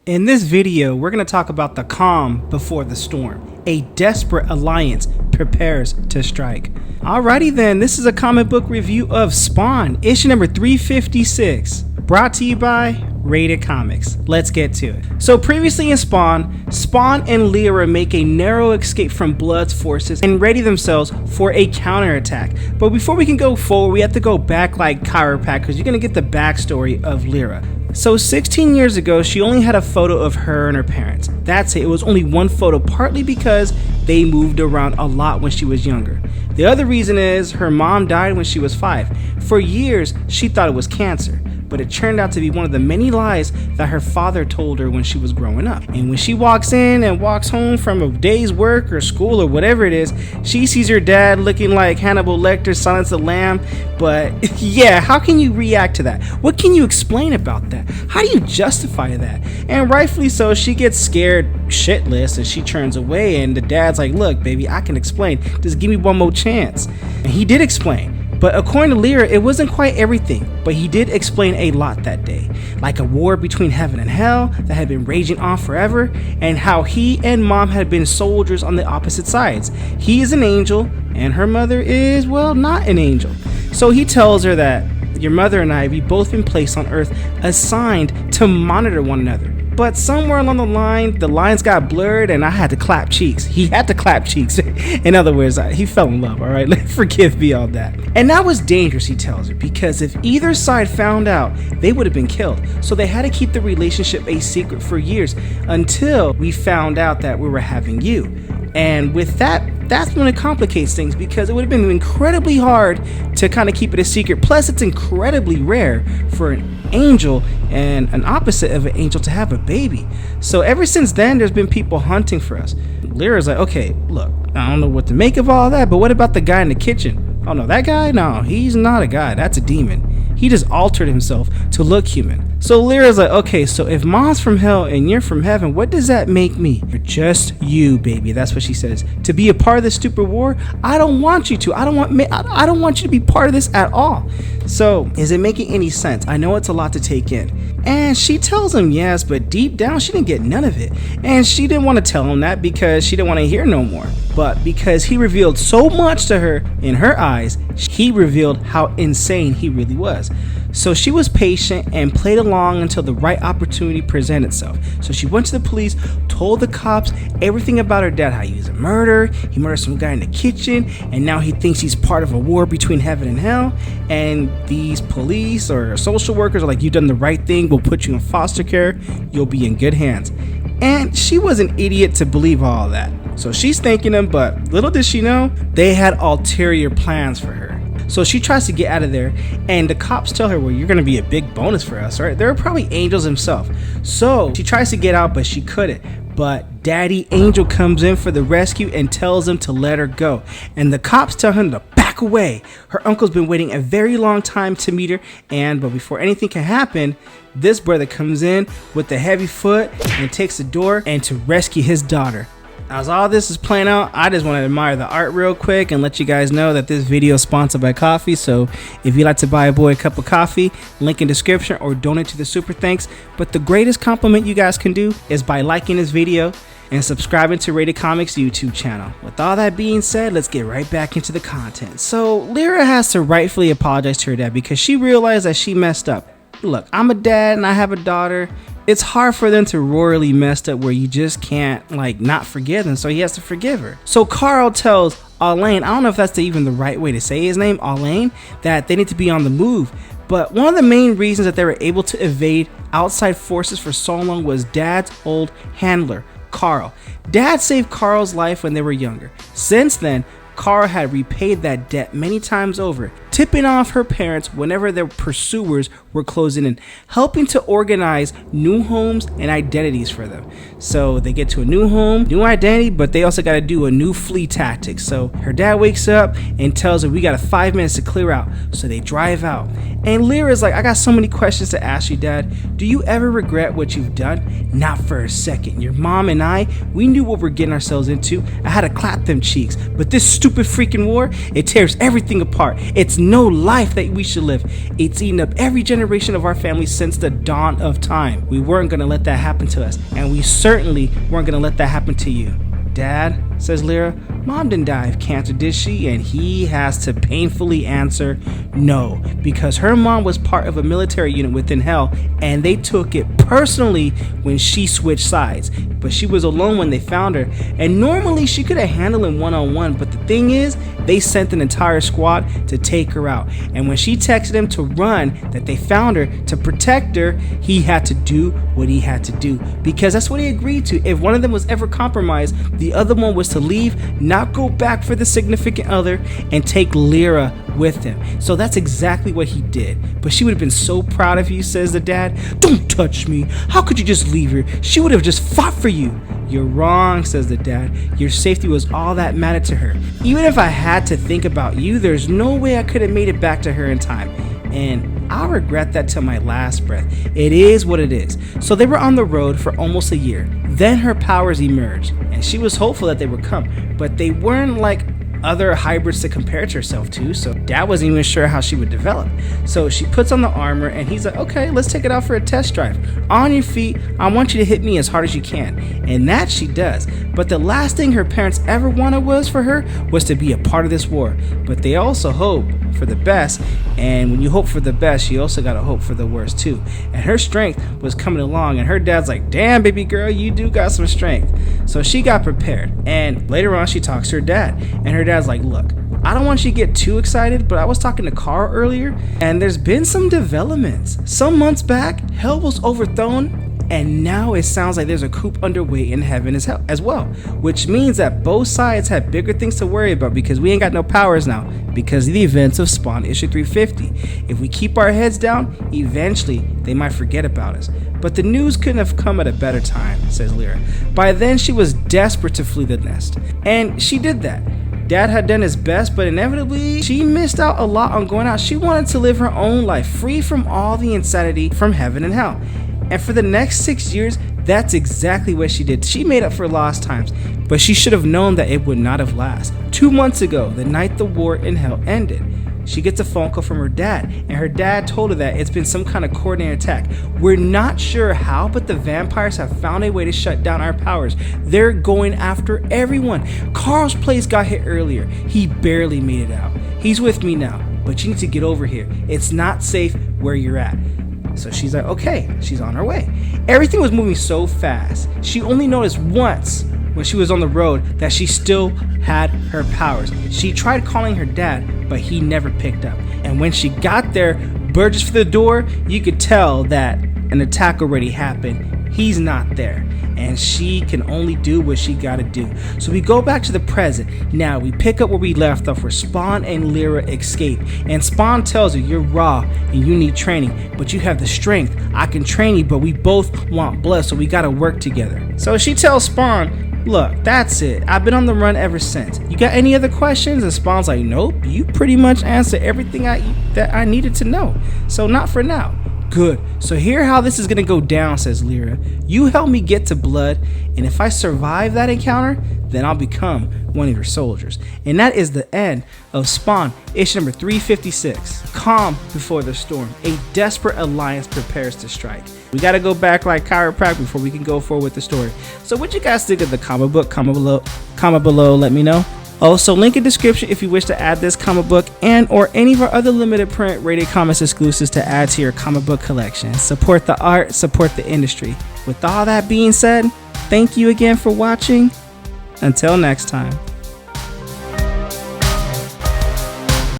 In this video, we're going to talk about the calm before the storm. A desperate alliance prepares to strike. Alrighty then, this is a comic book review of Spawn, issue number 356, brought to you by Rated Comics. Let's get to it. So previously in Spawn and Lyra make a narrow escape from Blood's forces and ready themselves for a counterattack. But before we can go forward, we have to go back like chiropractor because you're going to get the backstory of Lyra. So 16 years ago, she only had a photo of her and her parents. That's it. It was only one photo, partly because they moved around a lot when she was younger. The other reason is her mom died when she was 5. For years, she thought it was cancer, but it turned out to be one of the many lies that her father told her when she was growing up. And when she walks in and walks home from a day's work or school or whatever it is, she sees her dad looking like Hannibal Lecter, Silence of the Lamb. But yeah, how can you react to that? What can you explain about that? How do you justify that? And rightfully so, she gets scared shitless and she turns away, and the dad's like, look baby, I can explain, just give me one more chance. And he did explain. But according to Lyra, it wasn't quite everything, but he did explain a lot that day, like a war between heaven and hell that had been raging on forever, and how he and mom had been soldiers on the opposite sides. He is an angel, and her mother is, well, not an angel. So he tells her that your mother and I, we both been placed on Earth, assigned to monitor one another. But somewhere along the line, the lines got blurred and I had to clap cheeks. He had to clap cheeks. In other words, he fell in love, all right? Forgive me on that. And that was dangerous, he tells her, because if either side found out, they would have been killed. So they had to keep the relationship a secret for years until we found out that we were having you. And with that, that's when it complicates things, because it would have been incredibly hard to kind of keep it a secret. Plus, it's incredibly rare for an angel and an opposite of an angel to have a baby. So ever since then, there's been people hunting for us. Lyra's like, okay, look, I don't know what to make of all that, but what about the guy in the kitchen? Oh no, that guy? No, he's not a guy. That's a demon. He just altered himself to look human. So Lyra's like, okay, so if mom's from hell and you're from heaven, what does that make me? You're just you, baby. That's what she says. To be a part of this stupid war, I don't want you to. I don't want you to be part of this at all. So is it making any sense? I know it's a lot to take in. And she tells him yes, but deep down she didn't get none of it. And she didn't want to tell him that because she didn't want to hear no more. But because he revealed so much to her, in her eyes, he revealed how insane he really was. So she was patient and played along until the right opportunity presented itself. So she went to the police, told the cops everything about her dad, how he was a murderer, he murdered some guy in the kitchen, and now he thinks he's part of a war between heaven and hell. And these police or social workers are like, you've done the right thing, we'll put you in foster care, you'll be in good hands. And she was an idiot to believe all that. So she's thanking them, but little did she know, they had ulterior plans for her. So she tries to get out of there, and the cops tell her, well, you're gonna be a big bonus for us, right? They're probably angels himself. So she tries to get out, but she couldn't. But Daddy Angel comes in for the rescue and tells him to let her go. And the cops tell him to back away. Her uncle's been waiting a very long time to meet her, but before anything can happen, this brother comes in with the heavy foot and takes the door and to rescue his daughter. As all this is playing out, I just want to admire the art real quick and let you guys know that this video is sponsored by coffee. So if you'd like to buy a boy a cup of coffee, link in description, or donate to the super thanks. But the greatest compliment you guys can do is by liking this video and subscribing to Rated Comics YouTube channel. With all that being said, let's get right back into the content. So Lyra has to rightfully apologize to her dad because she realized that she messed up. Look, I'm a dad and I have a daughter. It's hard for them to royally messed up where you just can't not forgive them, so he has to forgive her. So Carl tells Alain, I don't know if that's even the right way to say his name, Alain, that they need to be on the move. But one of the main reasons that they were able to evade outside forces for so long was Dad's old handler, Carl. Dad saved Carl's life when they were younger. Since then, Carl had repaid that debt many times over, tipping off her parents whenever their pursuers were closing in, helping to organize new homes and identities for them. So they get to a new home, new identity, but they also got to do a new flee tactic. So her dad wakes up and tells her, we got 5 minutes to clear out. So they drive out. And Lyra's like, I got so many questions to ask you, Dad. Do you ever regret what you've done? Not for a second. Your mom and I, we knew what we're getting ourselves into. I had to clap them cheeks, but this stupid stupid freaking war, it tears everything apart. It's no life that we should live. It's eaten up every generation of our family since the dawn of time. We weren't gonna let that happen to us, and we certainly weren't gonna let that happen to you. Dad, says Lyra, Mom didn't die of cancer, did she? And he has to painfully answer no, because her mom was part of a military unit within Hell, and they took it personally when she switched sides. But she was alone when they found her, and normally she could have handled him one-on-one, but the thing is, they sent an entire squad to take her out. And when she texted him to run, that they found her, to protect her, he had to do what he had to do, because that's what he agreed to. If one of them was ever compromised, the other one was to leave, not go back for the significant other, and take Lyra with him. So that's exactly what he did. But she would have been so proud of you, says the dad. Don't touch me. How could you just leave her? She would have just fought for you. You're wrong, says the dad. Your safety was all that mattered to her. Even if I had to think about you, there's no way I could have made it back to her in time. And I'll regret that till my last breath. It is what it is. So they were on the road for almost a year. Then her powers emerged, and she was hopeful that they would come, but they weren't like other hybrids to compare to herself to, so Dad wasn't even sure how she would develop. So she puts on the armor, and he's like, okay, let's take it out for a test drive. On your feet, I want you to hit me as hard as you can. And that she does. But the last thing her parents ever wanted for her was to be a part of this war. But they also hope for the best, and when you hope for the best, you also gotta hope for the worst too. And her strength was coming along, and her dad's like, damn baby girl, you do got some strength. So she got prepared, and later on she talks to her dad, and her dad's like, look, I don't want you to get too excited, but I was talking to Carl earlier, and there's been some developments. Some months back, Hell was overthrown, and now it sounds like there's a coup underway in heaven as well, which means that both sides have bigger things to worry about, because we ain't got no powers now because of the events of Spawn issue 350. If we keep our heads down, eventually they might forget about us. But the news couldn't have come at a better time, says Lyra. By then she was desperate to flee the nest, and she did that. Dad had done his best, but inevitably she missed out a lot on going out. She wanted to live her own life, free from all the insanity from heaven and hell. And for the next 6 years, that's exactly what she did. She made up for lost times, but she should have known that it would not have lasted. 2 months ago, the night the war in Hell ended, she gets a phone call from her dad, and her dad told her that it's been some kind of coordinated attack. We're not sure how, but the vampires have found a way to shut down our powers. They're going after everyone. Carl's place got hit earlier. He barely made it out. He's with me now, but you need to get over here. It's not safe where you're at. So she's like, okay, she's on her way. Everything was moving so fast. She only noticed once when she was on the road that she still had her powers. She tried calling her dad, but he never picked up. And when she got there, Burgess for the door, you could tell that an attack already happened. He's not there, and she can only do what she gotta do. So we go back to the present. Now we pick up where we left off, where Spawn and Lyra escape. And Spawn tells her, you're raw and you need training, but you have the strength. I can train you, but we both want blood, so we gotta work together. So she tells Spawn, look, that's it. I've been on the run ever since. You got any other questions? And Spawn's like, nope, you pretty much answered everything that I needed to know. So not for now. Good. So here how this is gonna go down, says Lyra. You help me get to blood, and if I survive that encounter, then I'll become one of your soldiers. And that is the end of Spawn, issue number 356. Calm before the storm. A desperate alliance prepares to strike. We gotta go back like chiropractic before we can go forward with the story. So what you guys think of the comic book? Comment below, let me know. Also, link in description if you wish to add this comic book and or any of our other limited print Rated Comics exclusives to add to your comic book collection. Support the art, support the industry. With all that being said, thank you again for watching. Until next time.